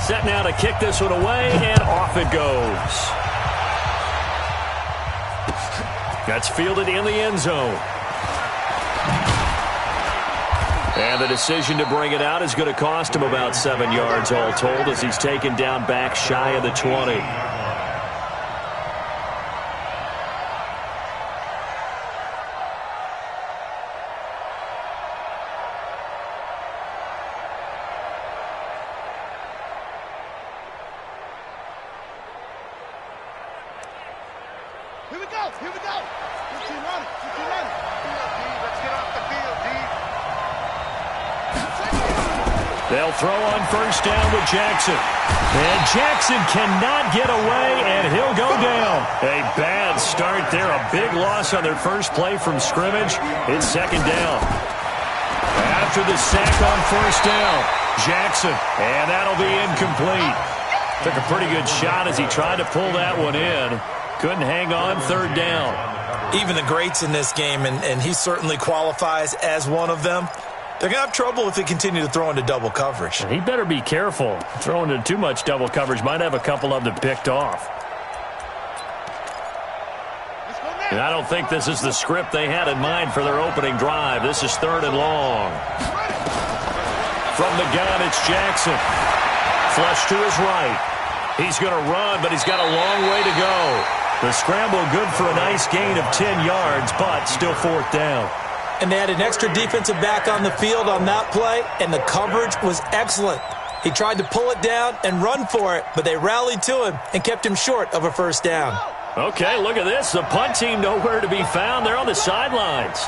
Set now to kick this one away, and off it goes. That's fielded in the end zone. And the decision to bring it out is going to cost him about 7 yards all told as he's taken down back shy of the 20. Here we go. 15 running. Let's get off the field, D. They'll throw on first down with Jackson. And Jackson cannot get away, and he'll go down. A bad start there. A big loss on their first play from scrimmage. It's second down. After the sack on first down, Jackson. And that'll be incomplete. Took a pretty good shot as he tried to pull that one in. Couldn't hang on third down. Even the greats in this game, and he certainly qualifies as one of them, they're going to have trouble if they continue to throw into double coverage. He better be careful. Throwing into too much double coverage might have a couple of them picked off. And I don't think this is the script they had in mind for their opening drive. This is third and long. From the gun, it's Jackson. Flush to his right. He's going to run, but he's got a long way to go. The scramble good for a nice gain of 10 yards, but still fourth down. And they had an extra defensive back on the field on that play, and the coverage was excellent. He tried to pull it down and run for it, but they rallied to him and kept him short of a first down. Okay, look at this. The punt team nowhere to be found. They're on the sidelines.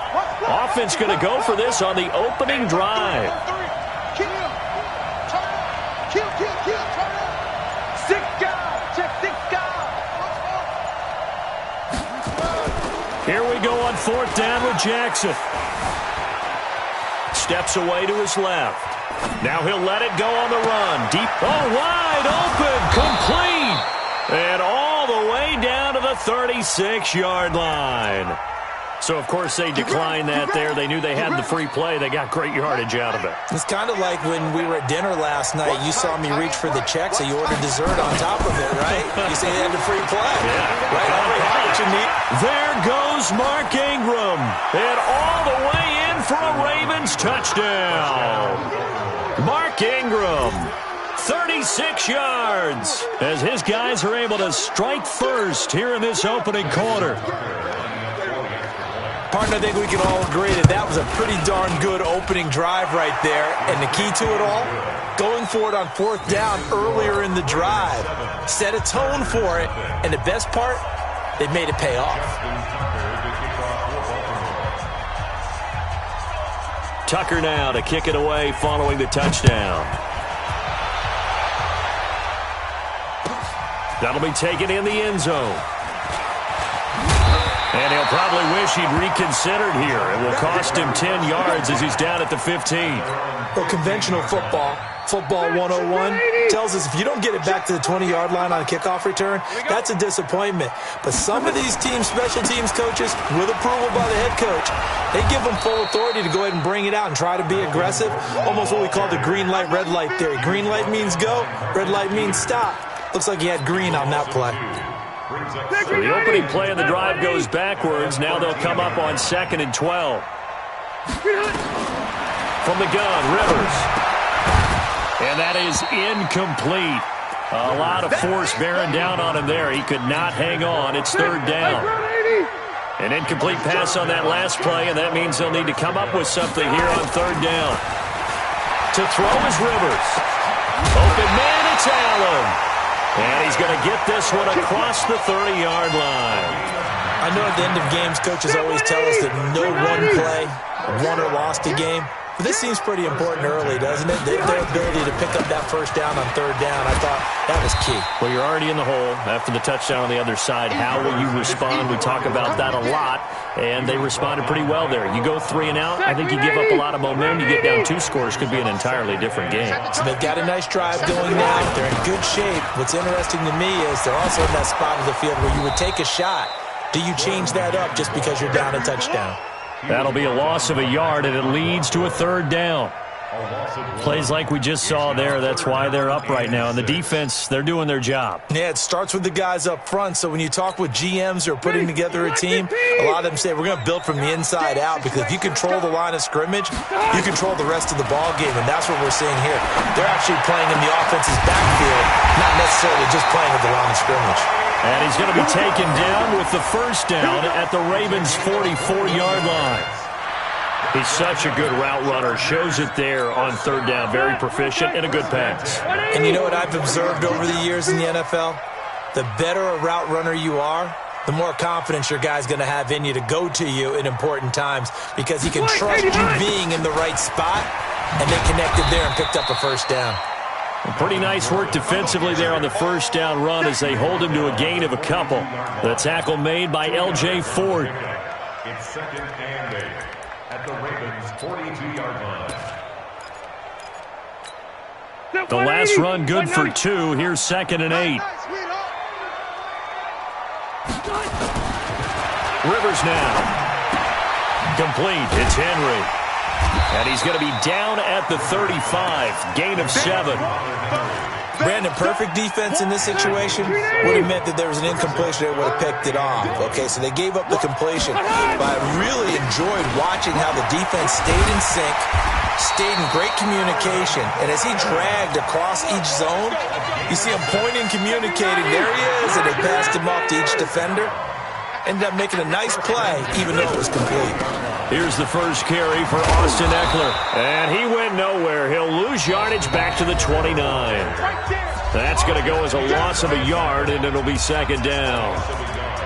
Offense going to go for this on the opening drive. Here we go on fourth down with Jackson. Steps away to his left. Now he'll let it go on the run. Deep, wide open, complete. And all the way down to the 36-yard line. So, of course, they declined that there. They knew they had the free play. They got great yardage out of it. It's kind of like when we were at dinner last night. You saw me reach for the check, so you ordered dessert on top of it, right? You say they had the free play. Yeah. Right on what you need. There goes Mark Ingram. And all the way in for a Ravens touchdown. Mark Ingram. 36 yards as his guys are able to strike first here in this opening quarter. Partner, I think we can all agree that that was a pretty darn good opening drive right there. And the key to it all, going for it on fourth down earlier in the drive. Set a tone for it, and the best part, they made it pay off. Tucker now to kick it away following the touchdown. That'll be taken in the end zone. And he'll probably wish he'd reconsidered here. It will cost him 10 yards as he's down at the 15. Well, conventional football 101, tells us if you don't get it back to the 20-yard line on a kickoff return, that's a disappointment. But some of these special teams coaches, with approval by the head coach, they give them full authority to go ahead and bring it out and try to be aggressive, almost what we call the green light, red light theory. Green light means go, red light means stop. Looks like he had green on that play. So the opening play of the drive goes backwards. Now they'll come up on 2nd and 12. From the gun, Rivers. And that is incomplete. A lot of force bearing down on him there. He could not hang on. It's third down. An incomplete pass on that last play, and that means they'll need to come up with something here on third down. To throw is Rivers. Open man, it's Allen. And he's going to get this one across the 30-yard line. I know at the end of games, coaches always tell us that no one play won or lost a game. But this seems pretty important early, doesn't it? Their ability to pick up that first down on third down, I thought that was key. Well, you're already in the hole after the touchdown on the other side. How will you respond? We talk about that a lot, and they responded pretty well there. You go 3 and out, I think you give up a lot of momentum. You get down 2 scores, could be an entirely different game. So they've got a nice drive going now. They're in good shape. What's interesting to me is they're also in that spot of the field where you would take a shot. Do you change that up just because you're down a touchdown? That'll be a loss of a yard, and it leads to a third down. Plays like we just saw there, that's why they're up right now. And the defense, they're doing their job. Yeah, it starts with the guys up front. So when you talk with GMs who are putting together a team, a lot of them say we're going to build from the inside out, because if you control the line of scrimmage, you control the rest of the ball game, and that's what we're seeing here. They're actually playing in the offense's backfield, not necessarily just playing at the line of scrimmage. And he's going to be taken down with the first down at the Ravens' 44-yard line. He's such a good route runner. Shows it there on third down. Very proficient and a good pass. And you know what I've observed over the years in the NFL? The better a route runner you are, the more confidence your guy's going to have in you to go to you in important times, because he can trust you being in the right spot, and they connected there and picked up a first down. Pretty nice work defensively there on the first down run as they hold him to a gain of a couple. The tackle made by L.J. Ford. It's second and 8 at the Ravens' 42-yard line. The last run good for 2. Here's second and 8. Rivers now. Complete. It's Henry. And he's going to be down at the 35. Gain of 7. Brandon, perfect defense in this situation would have meant that there was an incompletion. They would have picked it off. Okay, so they gave up the completion. But I really enjoyed watching how the defense stayed in sync, stayed in great communication. And as he dragged across each zone, you see him pointing, communicating. There he is, and they passed him off to each defender. Ended up making a nice play, even though it was complete. Here's the first carry for Austin Eckler. And he went nowhere. He'll lose yardage back to the 29. That's going to go as a loss of a yard, and it'll be second down.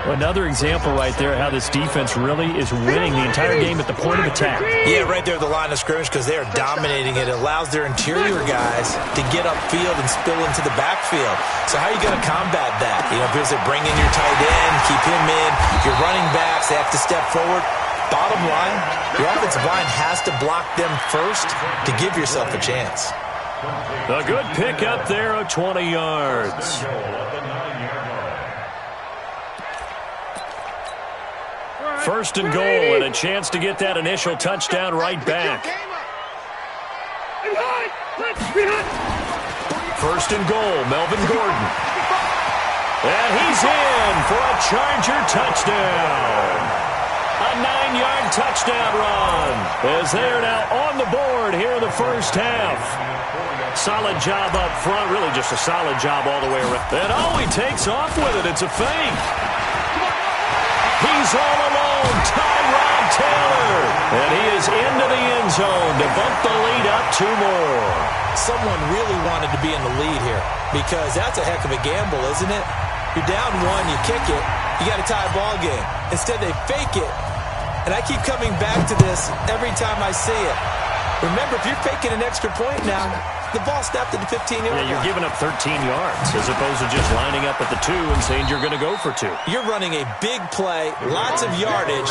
Another example right there how this defense really is winning the entire game at the point of attack. Yeah, right there at the line of scrimmage, because they are dominating it. It allows their interior guys to get upfield and spill into the backfield. So how are you going to combat that? You know, because they bring in your tight end, keep him in, your running backs, they have to step forward. Bottom line, your offensive line has to block them first to give yourself a chance. A good pick up there of 20 yards. First and goal, and a chance to get that initial touchdown right back. First and goal, Melvin Gordon. And he's in for a Charger touchdown. A 9-yard touchdown run, as they are now on the board here in the first half. Solid job up front, really just a solid job all the way around. And he takes off with it. It's a fake. He's all alone, Tyrod Taylor. And he is into the end zone to bump the lead up 2 more. Someone really wanted to be in the lead here, because that's a heck of a gamble, isn't it? You're down 1, you kick it, you got to tie a ball game. Instead, they fake it. And I keep coming back to this every time I see it. Remember, if you're faking an extra point now, the ball snapped at the 15-yard line. Yeah, you're giving up 13 yards as opposed to just lining up at the 2 and saying you're going to go for 2. You're running a big play, lots of yardage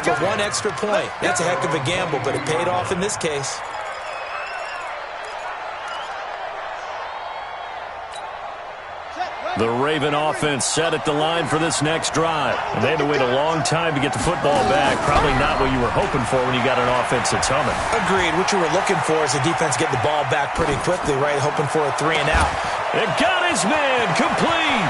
for 1 extra point. That's a heck of a gamble, but it paid off in this case. The Raven offense set at the line for this next drive. And they had to wait a long time to get the football back. Probably not what you were hoping for when you got an offense that's humming. Agreed. What you were looking for is the defense get the ball back pretty quickly, right? Hoping for a 3 and out. It got his man complete.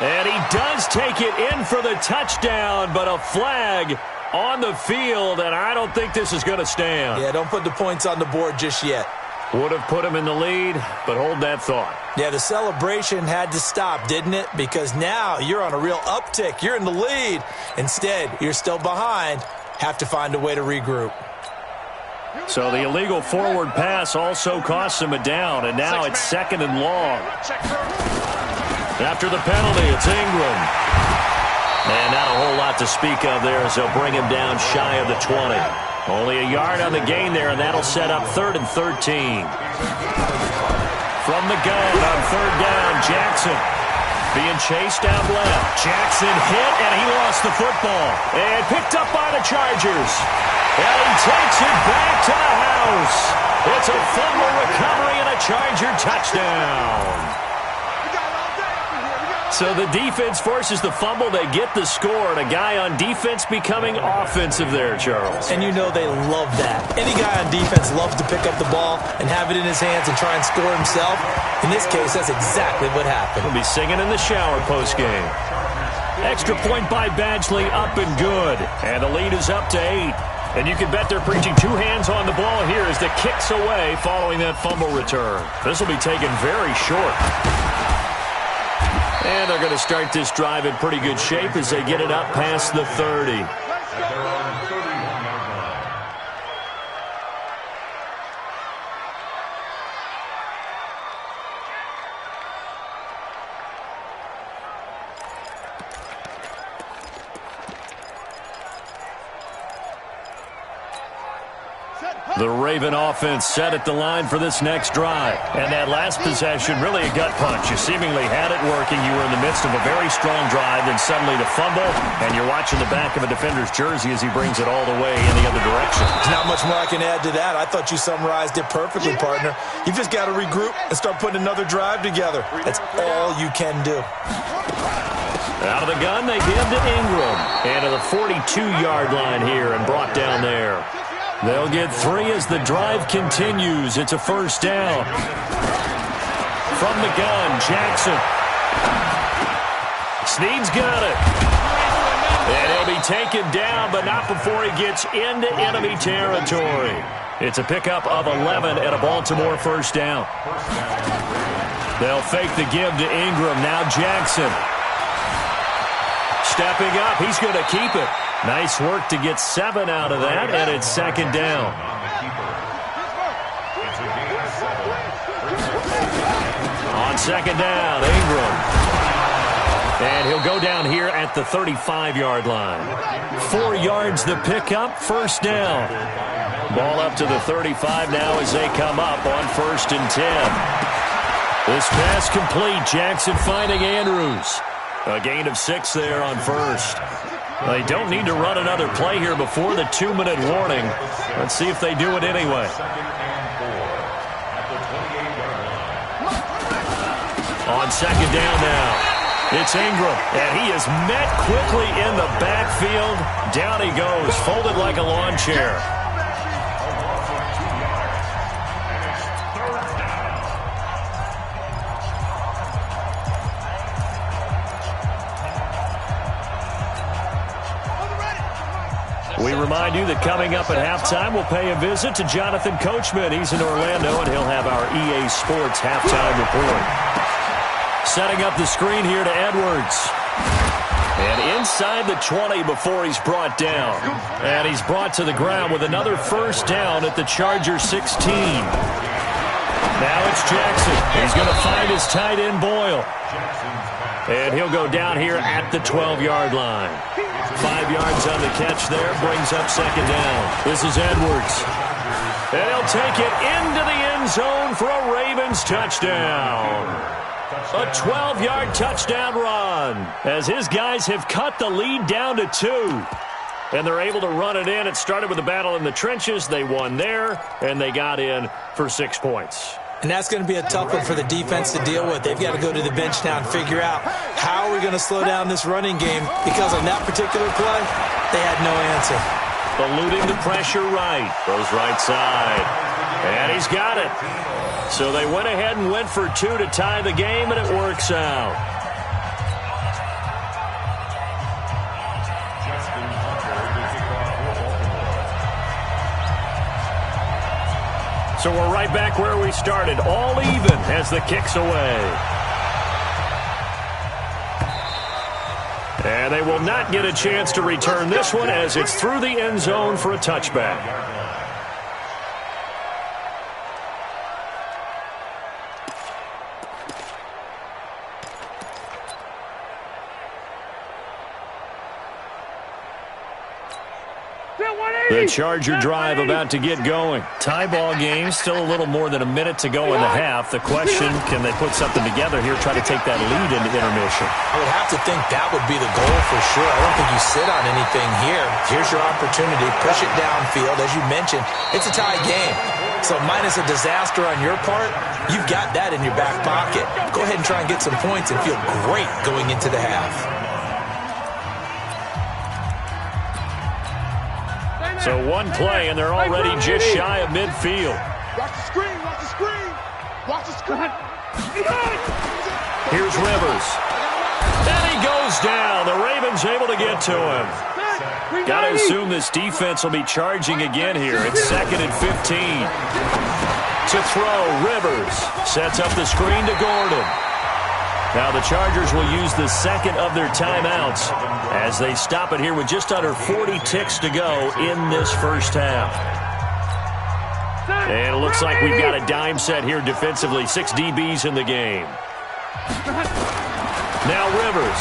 And he does take it in for the touchdown, but a flag on the field, and I don't think this is going to stand. Yeah, don't put the points on the board just yet. Would have put him in the lead, but hold that thought. Yeah, the celebration had to stop, didn't it? Because now you're on a real uptick. You're in the lead. Instead, you're still behind. Have to find a way to regroup. So the illegal forward pass also costs him a down, and now it's second and long. After the penalty, it's Ingram. And not a whole lot to speak of there as they'll bring him down shy of the 20. Only a yard on the gain there, and that'll set up 3rd and 13. From the gun on 3rd down, Jackson being chased down left. Jackson hit, and he lost the football. And picked up by the Chargers. And he takes it back to the house. It's a fumble recovery and a Charger touchdown. So the defense forces the fumble. They get the score, and a guy on defense becoming offensive there, Charles. And you know they love that. Any guy on defense loves to pick up the ball and have it in his hands and try and score himself. In this case, that's exactly what happened. He'll be singing in the shower post-game. Extra point by Badgley, up and good. And the lead is up to 8. And you can bet they're preaching 2 hands on the ball here as the kick's away following that fumble return. This will be taken very short. And they're going to start this drive in pretty good shape as they get it up past the 30. The Raven offense set at the line for this next drive. And that last possession, really a gut punch. You seemingly had it working. You were in the midst of a very strong drive, then suddenly the fumble, and you're watching the back of a defender's jersey as he brings it all the way in the other direction. There's not much more I can add to that. I thought you summarized it perfectly, partner. You've just got to regroup and start putting another drive together. That's all you can do. Out of the gun, they give to Ingram. And to the 42-yard line here and brought down there. They'll get 3 as the drive continues. It's a first down. From the gun, Jackson. Snead's got it. And he'll be taken down, but not before he gets into enemy territory. It's a pickup of 11 and a Baltimore first down. They'll fake the give to Ingram. Now Jackson. Stepping up. He's going to keep it. Nice work to get 7 out of that, and it's second down. On second down, Ingram. And he'll go down here at the 35-yard line. 4 yards the pickup, first down. Ball up to the 35 now as they come up on first and 10. This pass complete. Jackson finding Andrews. A gain of 6 there on first. They don't need to run another play here before the 2-minute warning. Let's see if they do it anyway. On second down now, it's Ingram, and he is met quickly in the backfield. Down he goes, folded like a lawn chair. We remind you that coming up at halftime, we'll pay a visit to Jonathan Coachman. He's in Orlando, and he'll have our EA Sports halftime report. Setting up the screen here to Edwards. And inside the 20 before he's brought down. And he's brought to the ground with another first down at the Charger 16. Now it's Jackson. He's going to find his tight end, Boyle. And he'll go down here at the 12-yard line. 5 yards on the catch there, brings up second down. This is Edwards. And he'll take it into the end zone for a Ravens touchdown. A 12-yard touchdown run as his guys have cut the lead down to 2. And they're able to run it in. It started with a battle in the trenches. They won there, and they got in for 6 points. And that's going to be a tough one for the defense to deal with. They've got to go to the bench now and figure out how are we going to slow down this running game, because on that particular play, they had no answer. Eluding the pressure right. Goes right side. And he's got it. So they went ahead and went for 2 to tie the game, and it works out. So we're right back where we started, all even as the kick's away. And they will not get a chance to return this one as it's through the end zone for a touchback. Still 180! The Charger drive about to get going. Tie ball game, still a little more than a minute to go in the half. The question, can they put something together here, try to take that lead into intermission? I would have to think that would be the goal for sure. I don't think you sit on anything here. Here's your opportunity. Push it downfield. As you mentioned, it's a tie game. So minus a disaster on your part, you've got that in your back pocket. Go ahead and try and get some points and feel great going into the half. So one play, and they're already just shy of midfield. Watch the screen, watch the screen. Watch the screen. Here's Rivers. And he goes down. The Ravens able to get to him. Got to assume this defense will be charging again here. It's 2nd and 15. To throw, Rivers sets up the screen to Gordon. Now the Chargers will use the second of their timeouts as they stop it here with just under 40 ticks to go in this first half. And it looks like we've got a dime set here defensively. 6 DBs in the game. Now Rivers.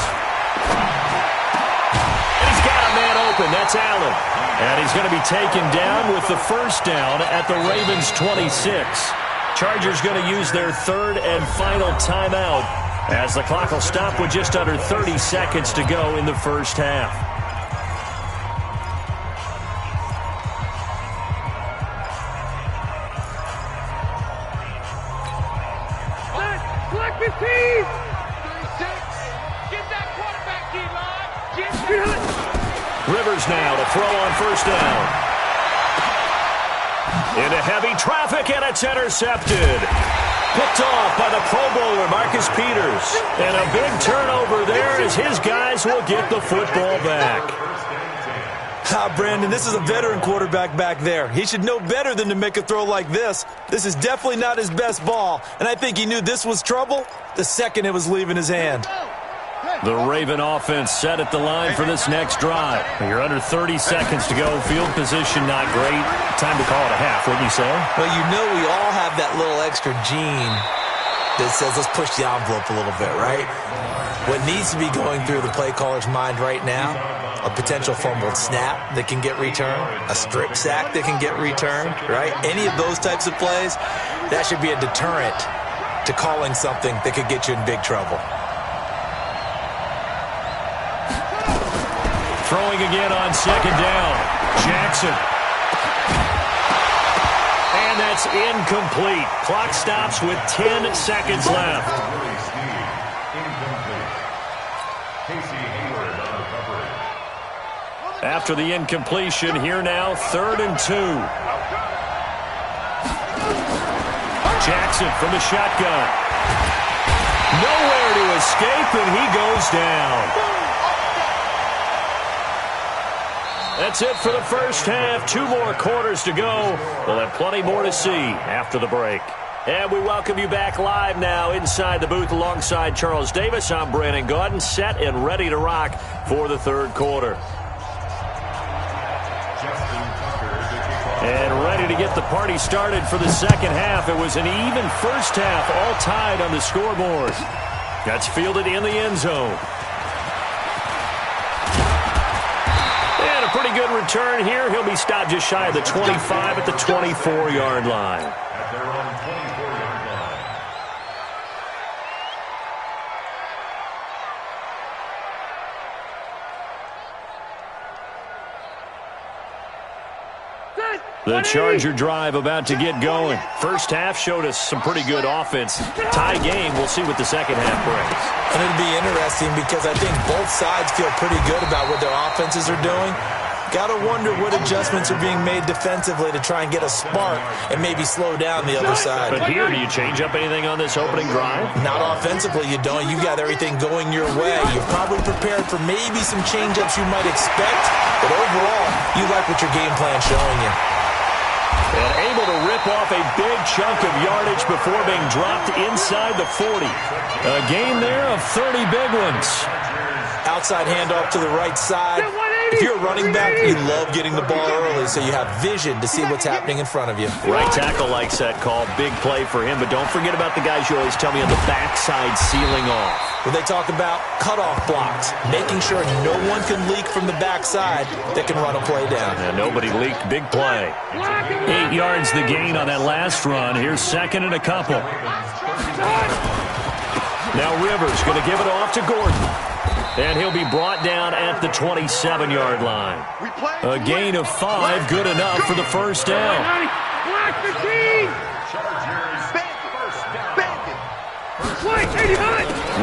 And he's got a man open. That's Allen. And he's going to be taken down with the first down at the Ravens' 26. Chargers going to use their third and final timeout as the clock will stop with just under 30 seconds to go in the first half. Collect 15. 36. Get that quarterback, D-line. Rivers now to throw on first down. Into heavy traffic, and it's intercepted. Picked off by the Pro Bowler, Marcus Peters. And a big turnover there as his guys will get the football back. Brandon, this is a veteran quarterback back there. He should know better than to make a throw like this. This is definitely not his best ball, and I think he knew this was trouble the second it was leaving his hand. The Raven offense set at the line for this next drive. You're under 30 seconds to go. Field position not great. Time to call it a half, wouldn't you say? Well, you know we all have that little extra gene that says let's push the envelope a little bit, right? What needs to be going through the play caller's mind right now, a potential fumbled snap that can get returned, a strip sack that can get returned, right? Any of those types of plays, that should be a deterrent to calling something that could get you in big trouble. Throwing again on second down. Jackson. And that's incomplete. Clock stops with 10 seconds left. After the incompletion, here now, 3rd and 2. Jackson from the shotgun. Nowhere to escape, and he goes down. That's it for the first half. 2 more quarters to go. We'll have plenty more to see after the break. And we welcome you back live now inside the booth alongside Charles Davis. I'm Brandon Gaudin, set and ready to rock for the third quarter. And ready to get the party started for the second half. It was an even first half, all tied on the scoreboard. That's fielded in the end zone. Pretty good return here. He'll be stopped just shy of the 25 at the 24-yard line. At their own 24-yard line. The Charger drive about to get going. First half showed us some pretty good offense. Tie game. We'll see what the second half brings. And it'll be interesting because I think both sides feel pretty good about what their offenses are doing. Got to wonder what adjustments are being made defensively to try and get a spark and maybe slow down the other side. But here, do you change up anything on this opening drive? Not offensively, you don't. You got everything going your way. You're probably prepared for maybe some change-ups you might expect, but overall, you like what your game plan's showing you. And able to rip off a big chunk of yardage before being dropped inside the 40. A gain there of 30 big ones. outside handoff to the right side. If you're a running back, you love getting the ball early so you have vision to see what's happening in front of you. Right tackle likes that call. Big play for him, but don't forget about the guys you always tell me on the backside sealing off. When they talk about cutoff blocks, making sure no one can leak from the backside that can run a play down. And nobody leaked. Big play. 8 yards the gain on that last run. Here's second and a couple. Now Rivers going to give it off to Gordon. And he'll be brought down at the 27-yard line. A gain of 5, good enough for the first down.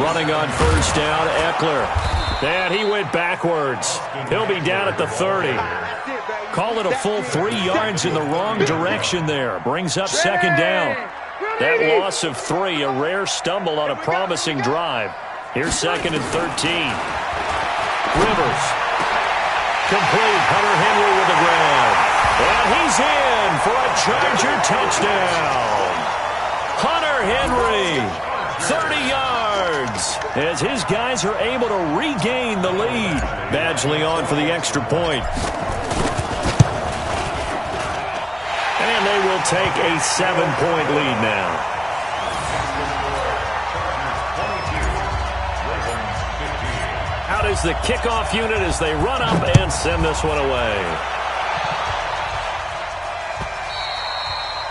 Running on first down, Eckler. And he went backwards. He'll be down at the 30. Call it a full 3 yards in the wrong direction there. Brings up second down. That loss of 3, a rare stumble on a promising drive. Here's second and 13. Rivers. Complete. Hunter Henry with the grab. And he's in for a Charger touchdown. Hunter Henry, 30 yards, as his guys are able to regain the lead. Badgley on for the extra point. And they will take a 7-point lead now. Out is the kickoff unit as they run up and send this one away.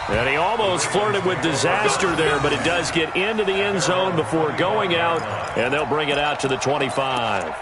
And he almost flirted with disaster there, but it does get into the end zone before going out, and they'll bring it out to the 25.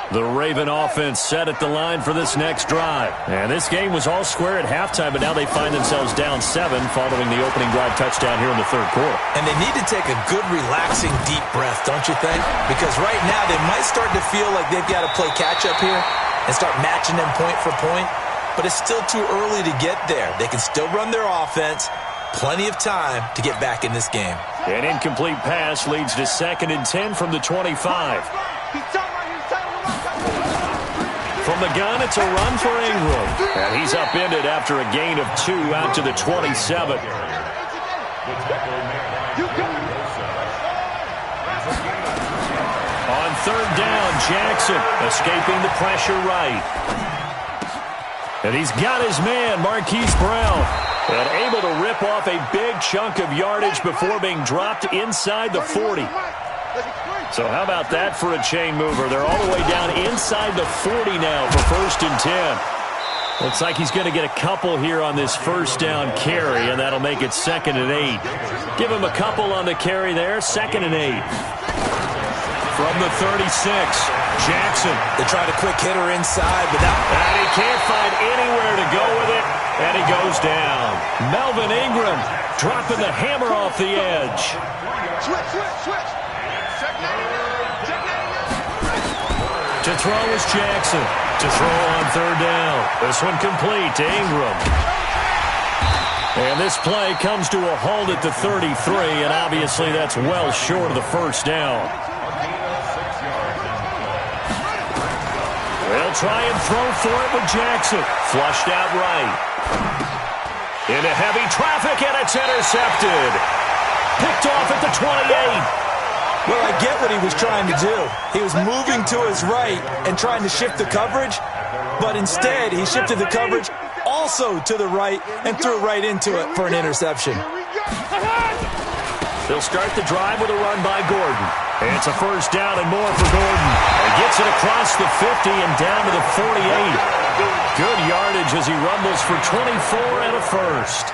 The Raven offense set at the line for this next drive. And this game was all square at halftime, but now they find themselves down 7 following the opening drive touchdown here in the third quarter. And they need to take a good, relaxing, deep breath, don't you think? Because right now they might start to feel like they've got to play catch-up here and start matching them point for point. But it's still too early to get there. They can still run their offense. Plenty of time to get back in this game. An incomplete pass leads to second and 10 from the 25. From the gun, it's a run for Ingram. And he's upended after a gain of 2 out to the 27. On third down, Jackson escaping the pressure right. And he's got his man, Marquise Brown. And able to rip off a big chunk of yardage before being dropped inside the 40. So how about that for a chain mover? They're all the way down inside the 40 now for first and 10. Looks like he's going to get a couple here on this first down carry, and that'll make it second and 8. Give him a couple on the carry there, second and 8. From the 36, Jackson. They try to quick hitter inside, but and he can't find anywhere to go with it, and he goes down. Melvin Ingram dropping the hammer off the edge. Switch. To throw is Jackson. To throw on third down. This one complete to Ingram. And this play comes to a halt at the 33, and obviously that's well short of the first down. They'll try and throw for it with Jackson. Flushed out right. Into heavy traffic, and it's intercepted. Picked off at the 28. Well, I get what he was trying to do. He was moving to his right and trying to shift the coverage, but instead he shifted the coverage also to the right and threw right into it for an interception. They'll start the drive with a run by Gordon. And it's a first down and more for Gordon. He gets it across the 50 and down to the 48. Good yardage as he rumbles for 24 and a first.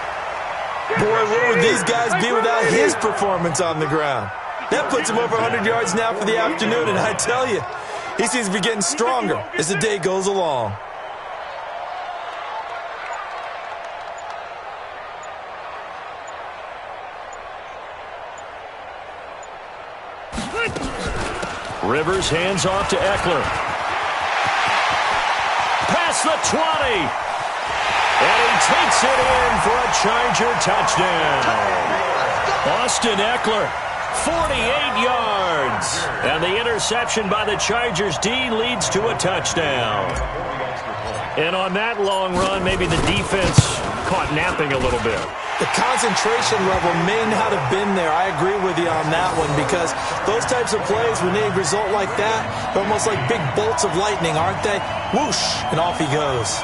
Boy, where would these guys be without his performance on the ground? That puts him over 100 yards now for the afternoon, and I tell you, he seems to be getting stronger as the day goes along. Rivers hands off to Eckler. Past the 20. And he takes it in for a Charger touchdown. Austin Eckler, 48 yards. And the interception by the Chargers D leads to a touchdown. And on that long run, maybe the defense caught napping a little bit. The concentration level may not have been there. I agree with you on that one because those types of plays, when they result like that, they're almost like big bolts of lightning, aren't they? Whoosh, and off he goes.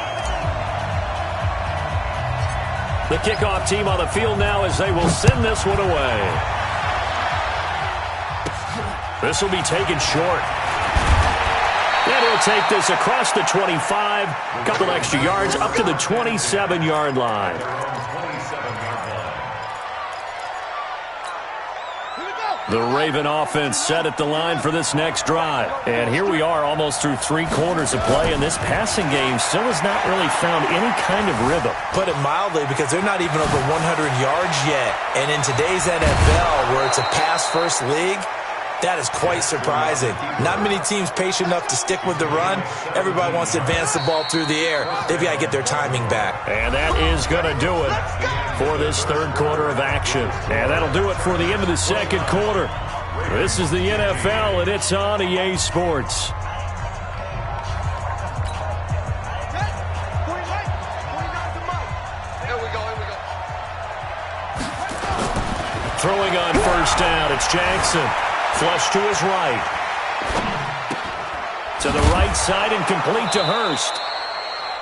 The kickoff team on the field now as they will send this one away. This will be taken short. And he'll take this across the 25, couple extra yards up to the 27-yard line. The Raven offense set at the line for this next drive. And here we are almost through 3 quarters of play, and this passing game still has not really found any kind of rhythm. Put it mildly, because they're not even over 100 yards yet. And in today's NFL, where it's a pass-first league, that is quite surprising. Not many teams patient enough to stick with the run. Everybody wants to advance the ball through the air. They've got to get their timing back. And that is going to do it for this third quarter of action. And that'll do it for the end of the second quarter. This is the NFL, and it's on EA Sports. Throwing on first down, it's Jackson. Flush to his right. To the right side and complete to Hurst.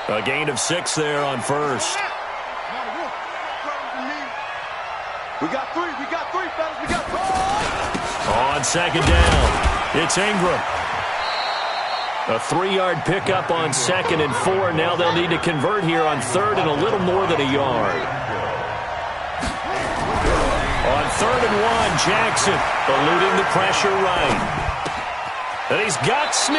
A gain of 6 there on first. We got three, fellas. We got three. On second down, it's Ingram. A 3-yard pickup on second and 4. Now they'll need to convert here on third and a little more than a yard. On third and 1, Jackson eluding the pressure right. And he's got Snead.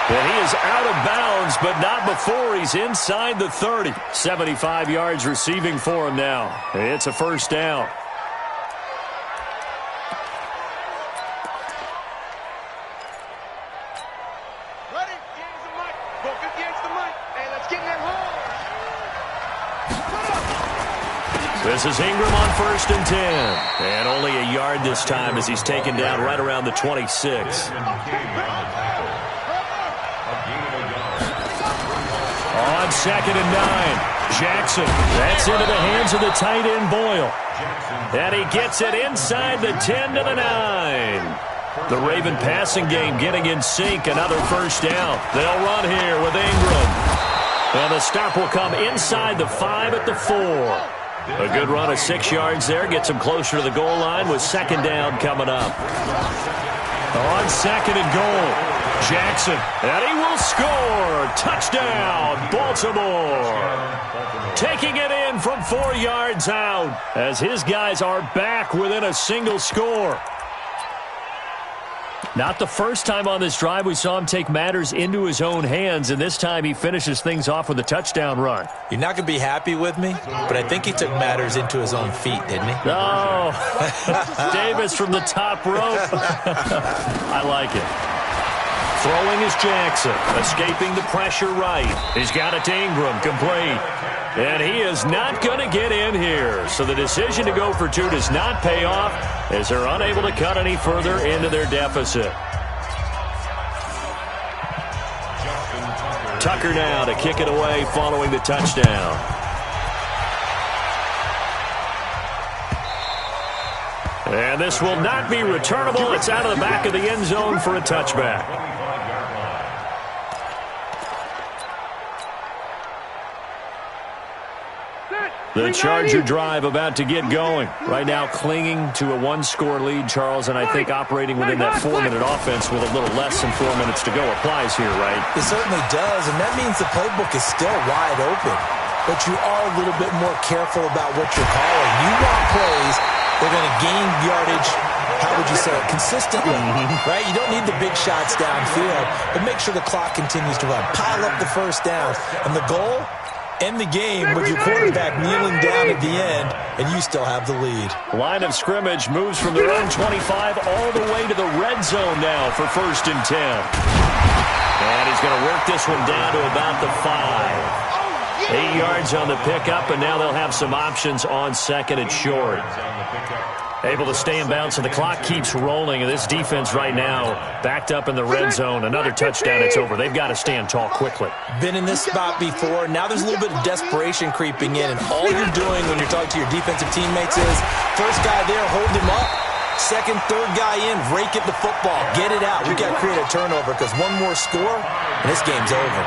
And he is out of bounds, but not before he's inside the 30. 75 yards receiving for him now. It's a first down. Ready? Against the mic. Book against the mic. Hey, let's get in that hole. This is Ingram on first and 10. And only a yard this time as he's taken down right around the 26. On second and 9, Jackson. That's into the hands of the tight end, Boyle. And he gets it inside the 10 to the 9. The Raven passing game getting in sync. Another first down. They'll run here with Ingram. And the stop will come inside the 5 at the 4. A good run of 6 yards there. Gets him closer to the goal line with second down coming up. On second and goal, Jackson. And he will score. Touchdown, Baltimore. Taking it in from 4 yards out as his guys are back within a single score. Not the first time on this drive we saw him take matters into his own hands, and this time he finishes things off with a touchdown run. You're not going to be happy with me, but I think he took matters into his own feet, didn't he? No. Davis from the top rope. I like it. Throwing is Jackson, escaping the pressure right. He's got it to Ingram, complete. And he is not going to get in here. So the decision to go for 2 does not pay off as they're unable to cut any further into their deficit. Tucker now to kick it away following the touchdown. And this will not be returnable. It's out of the back of the end zone for a touchback. The Charger drive about to get going. Right now clinging to a 1-score lead, Charles, and I think operating within that 4-minute offense with a little less than 4 minutes to go applies here, right? It certainly does, and that means the playbook is still wide open. But you are a little bit more careful about what you're calling. You want plays that are going to gain yardage, how would you say it, consistently, right? You don't need the big shots downfield, but make sure the clock continues to run. Pile up the first downs, and the goal, end the game with your quarterback kneeling down at the end, and you still have the lead. Line of scrimmage moves from their own 25 all the way to the red zone now for first and 10. And he's going to work this one down to about the 5. 8 yards on the pickup, and now they'll have some options on second and short. Able to stay in bounds, so the clock keeps rolling. And this defense right now backed up in the red zone. Another touchdown, it's over. They've got to stand tall quickly. Been in this spot before. Now there's a little bit of desperation creeping in. And all you're doing when you're talking to your defensive teammates is, first guy there, hold him up. Second, third guy in, rake at the football. Get it out. We got to create a turnover because one more score, and this game's over.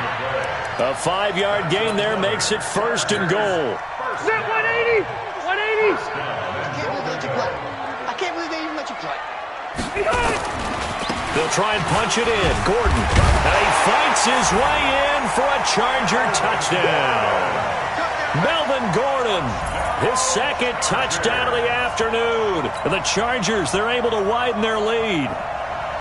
A 5-yard gain there makes it first and goal. Set 180! 180! I can't believe they even let you play. They'll try and punch it in. Gordon. And he fights his way in for a Charger touchdown. Melvin Gordon, his second touchdown of the afternoon. And the Chargers, they're able to widen their lead.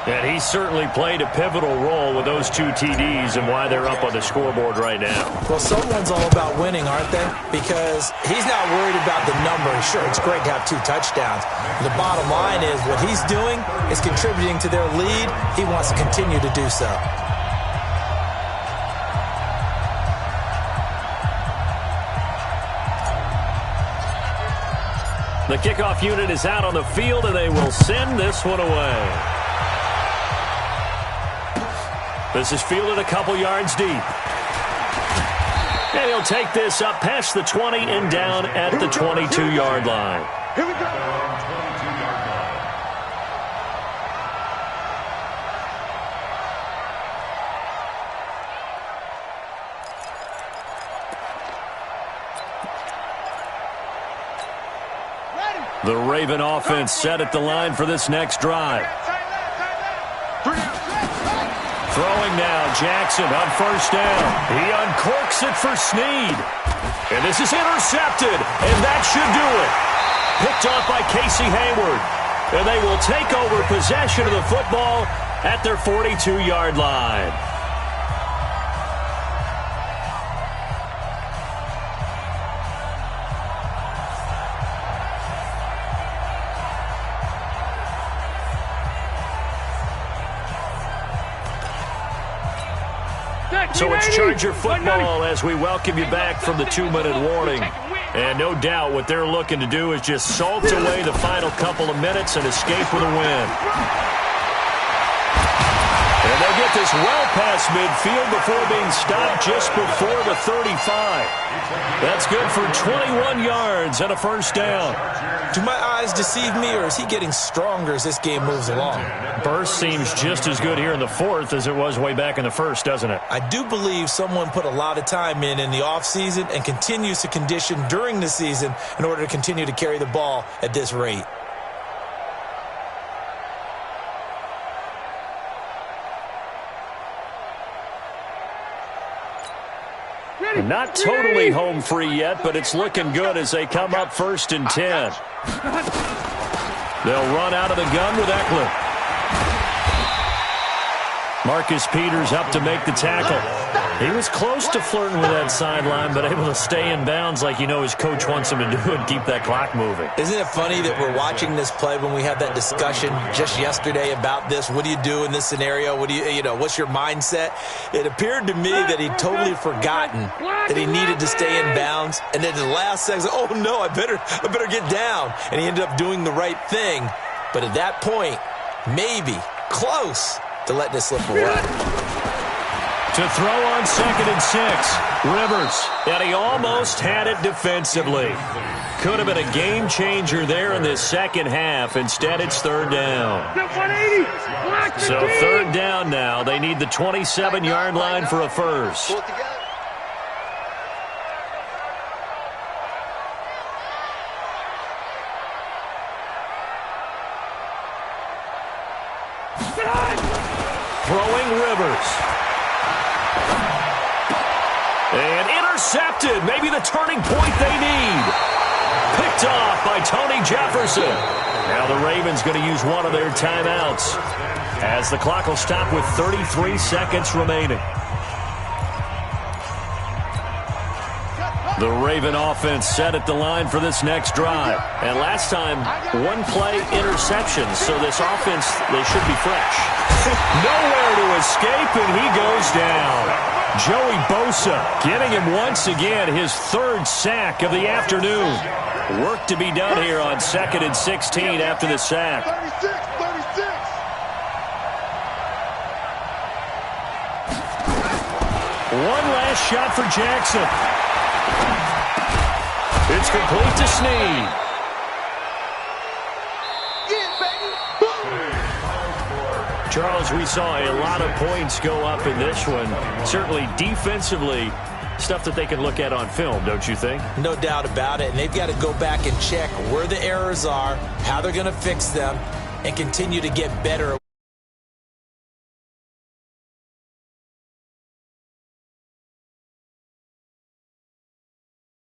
And he certainly played a pivotal role with those 2 TDs and why they're up on the scoreboard right now. Well, someone's all about winning, aren't they? Because he's not worried about the numbers. Sure, it's great to have 2 touchdowns. The bottom line is what he's doing is contributing to their lead. He wants to continue to do so. The kickoff unit is out on the field, and they will send this one away. This is fielded a couple yards deep. And he'll take this up past the 20 and down at the 22-yard line. Here we go. The Raven offense set at the line for this next drive. Throwing now, Jackson on first down. He uncorks it for Snead. And this is intercepted, and that should do it. Picked off by Casey Hayward. And they will take over possession of the football at their 42-yard line. So it's Charger football as we welcome you back from the 2-minute warning. And no doubt what they're looking to do is just salt away the final couple of minutes and escape with a win. And they'll get this well past midfield before being stopped just before the 35. That's good for 21 yards and a first down. Do my eyes deceive me, or is he getting stronger as this game moves along? Burst seems just as good here in the fourth as it was way back in the first, doesn't it? I do believe someone put a lot of time in the offseason and continues to condition during the season in order to continue to carry the ball at this rate. Not totally home free yet, but it's looking good as they come up 1st and 10. They'll run out of the gun with Eckler. Marcus Peters up to make the tackle. He was close to flirting with that sideline, but able to stay in bounds like you know his coach wants him to do and keep that clock moving. Isn't it funny that we're watching this play when we had that discussion just yesterday about this? What do you do in this scenario? What do you know, what's your mindset? It appeared to me that he'd totally forgotten that he needed to stay in bounds. And then the last second, oh no, I better get down. And he ended up doing the right thing. But at that point, maybe close to letting this slip away. To throw on 2nd and 6, Rivers, and he almost had it defensively. Could have been a game changer there in this second half. Instead, it's 3rd down. So 3rd down now. They need the 27-yard line for a first. Throwing Rivers. And intercepted. Maybe the turning point they need. Picked off by Tony Jefferson. Now the Ravens going to use one of their timeouts as the clock will stop with 33 seconds remaining. The Raven offense set at the line for this next drive. And last time, one play interception. So this offense, they should be fresh. Nowhere to escape, and he goes down. Joey Bosa getting him once again his third sack of the afternoon. Work to be done here on 2nd and 16 after the sack. 36. One last shot for Jackson. It's complete to Snead. Charles, we saw a lot of points go up in this one. Certainly defensively, stuff that they can look at on film, don't you think? No doubt about it. And they've got to go back and check where the errors are, how they're going to fix them, and continue to get better.